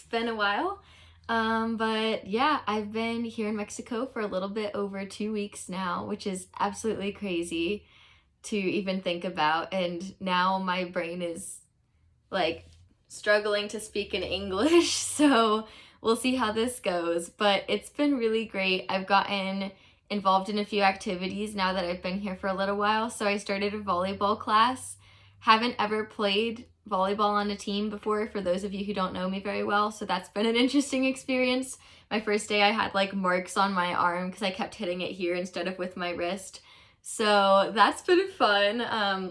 been a while. But yeah, I've been here in Mexico for a little bit over 2 weeks now, which is absolutely crazy to even think about. And now my brain is like struggling to speak in English, so we'll see how this goes. But it's been really great. I've gotten involved in a few activities now that I've been here for a little while. So I started a volleyball class. Haven't ever played volleyball on a team before, for those of you who don't know me very well, so that's been an interesting experience. My first day I had like marks on my arm because I kept hitting it here instead of with my wrist. So that's been fun,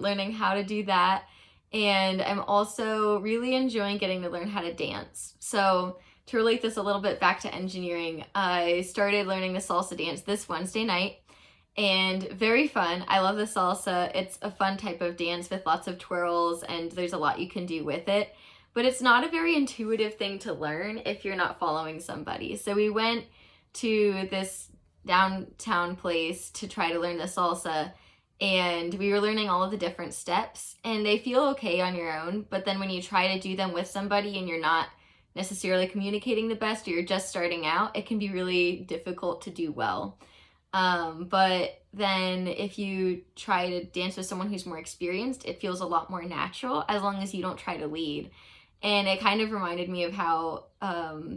learning how to do that. And I'm also really enjoying getting to learn how to dance. So to relate this a little bit back to engineering, I started learning the salsa dance this Wednesday night, and very fun. I love the salsa. It's a fun type of dance with lots of twirls, and there's a lot you can do with it. But it's not a very intuitive thing to learn if you're not following somebody. So we went to this downtown place to try to learn the salsa, and we were learning all of the different steps, and they feel okay on your own, but then when you try to do them with somebody and you're not necessarily communicating the best, or you're just starting out, it can be really difficult to do well. But then if you try to dance with someone who's more experienced, it feels a lot more natural as long as you don't try to lead. And it kind of reminded me of how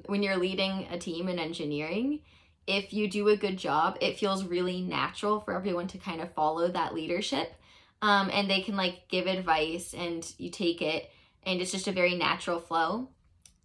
when you're leading a team in engineering, if you do a good job, it feels really natural for everyone to kind of follow that leadership. And they can like give advice and you take it, and it's just a very natural flow.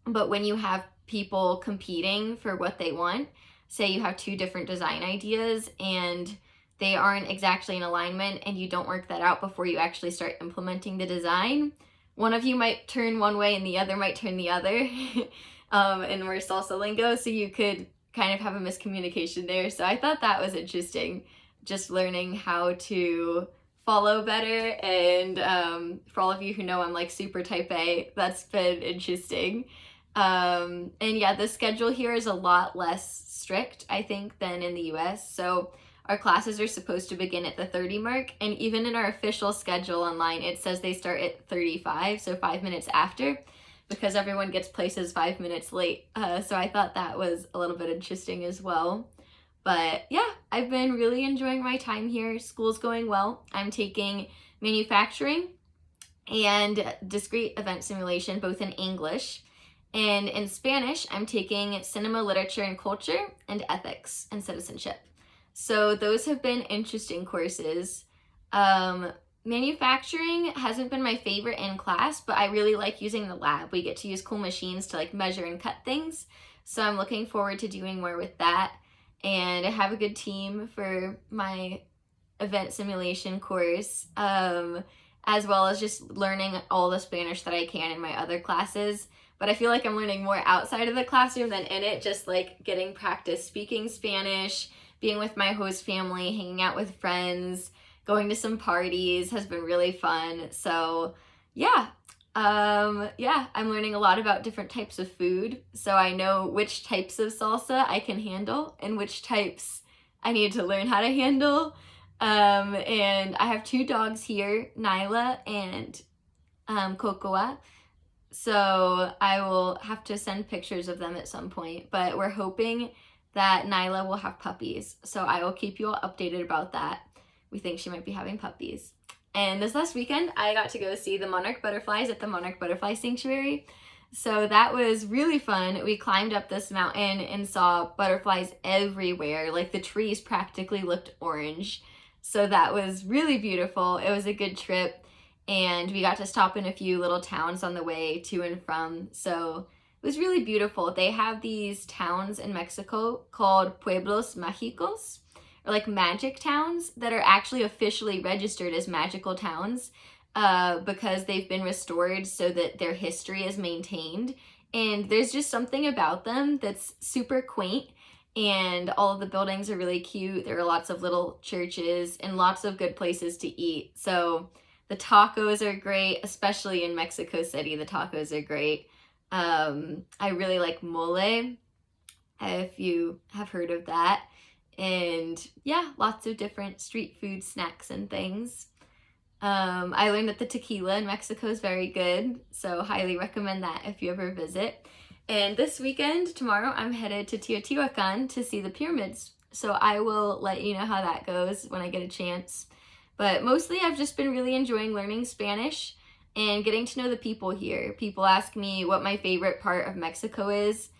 But when you have people competing for what they want, say you have two different design ideas and they aren't exactly in alignment and you don't work that out before you actually start implementing the design, one of you might turn one way and the other might turn the other in more salsa lingo, so you could kind of have a miscommunication there. So I thought that was interesting, just learning how to follow better. And for all of you who know I'm like super type A, that's been interesting. And yeah, the schedule here is a lot less strict, I think, than in the US. So our classes are supposed to begin at the 30 mark, and even in our official schedule online, it says they start at 35, so 5 minutes after, because everyone gets places 5 minutes late. So I thought that was a little bit interesting as well. But yeah, I've been really enjoying my time here. School's going well. I'm taking manufacturing and discrete event simulation, both in English. And in Spanish, I'm taking cinema, literature, and culture, and ethics and citizenship. So those have been interesting courses. Manufacturing hasn't been my favorite in class, but I really like using the lab. We get to use cool machines to like measure and cut things. So I'm looking forward to doing more with that. And I have a good team for my event simulation course, as well as just learning all the Spanish that I can in my other classes. But I feel like I'm learning more outside of the classroom than in it, just like getting practice speaking Spanish, being with my host family, hanging out with friends, going to some parties has been really fun. So yeah, I'm learning a lot about different types of food. So I know which types of salsa I can handle and which types I need to learn how to handle. And I have two dogs here, Nyla and Cocoa. So I will have to send pictures of them at some point, but we're hoping that Nyla will have puppies. So I will keep you all updated about that. We think she might be having puppies. And this last weekend, I got to go see the Monarch Butterflies at the Monarch Butterfly Sanctuary. So that was really fun. We climbed up this mountain and saw butterflies everywhere. Like the trees practically looked orange. So that was really beautiful. It was a good trip. And we got to stop in a few little towns on the way to and from. So it was really beautiful. They have these towns in Mexico called pueblos mágicos, or like magic towns, that are actually officially registered as magical towns because they've been restored so that their history is maintained. And there's just something about them that's super quaint, and all of the buildings are really cute. There are lots of little churches and lots of good places to eat. So the tacos are great, especially in Mexico City. The tacos are great. I really like mole, if you have heard of that. And yeah, lots of different street food snacks and things. I learned that the tequila in Mexico is very good, so highly recommend that if you ever visit. And this weekend, tomorrow, I'm headed to Teotihuacan to see the pyramids. So I will let you know how that goes when I get a chance. But mostly I've just been really enjoying learning Spanish and getting to know the people here. People ask me what my favorite part of Mexico is,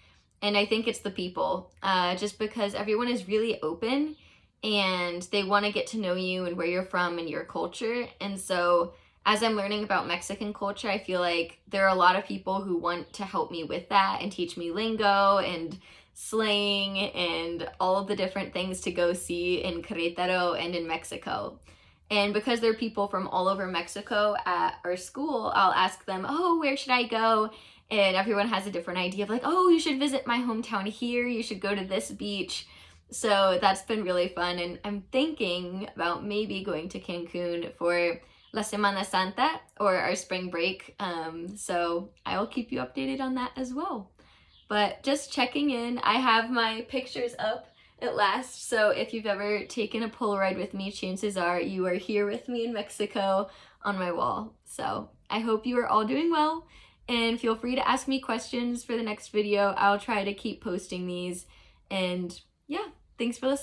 and I think it's the people. Just because everyone is really open and they want to get to know you and where you're from and your culture. And so as I'm learning about Mexican culture, I feel like there are a lot of people who want to help me with that and teach me lingo and slang and all of the different things to go see in Querétaro and in Mexico. And because there are people from all over Mexico at our school, I'll ask them, oh, where should I go? And everyone has a different idea of like, oh, you should visit my hometown here. You should go to this beach. So that's been really fun. And I'm thinking about maybe going to Cancun for La Semana Santa or our spring break. So I will keep you updated on that as well. But just checking in, I have my pictures up at last. So if you've ever taken a Polaroid with me, chances are you are here with me in Mexico on my wall. So I hope you are all doing well, and feel free to ask me questions for the next video. I'll try to keep posting these. And yeah, thanks for listening.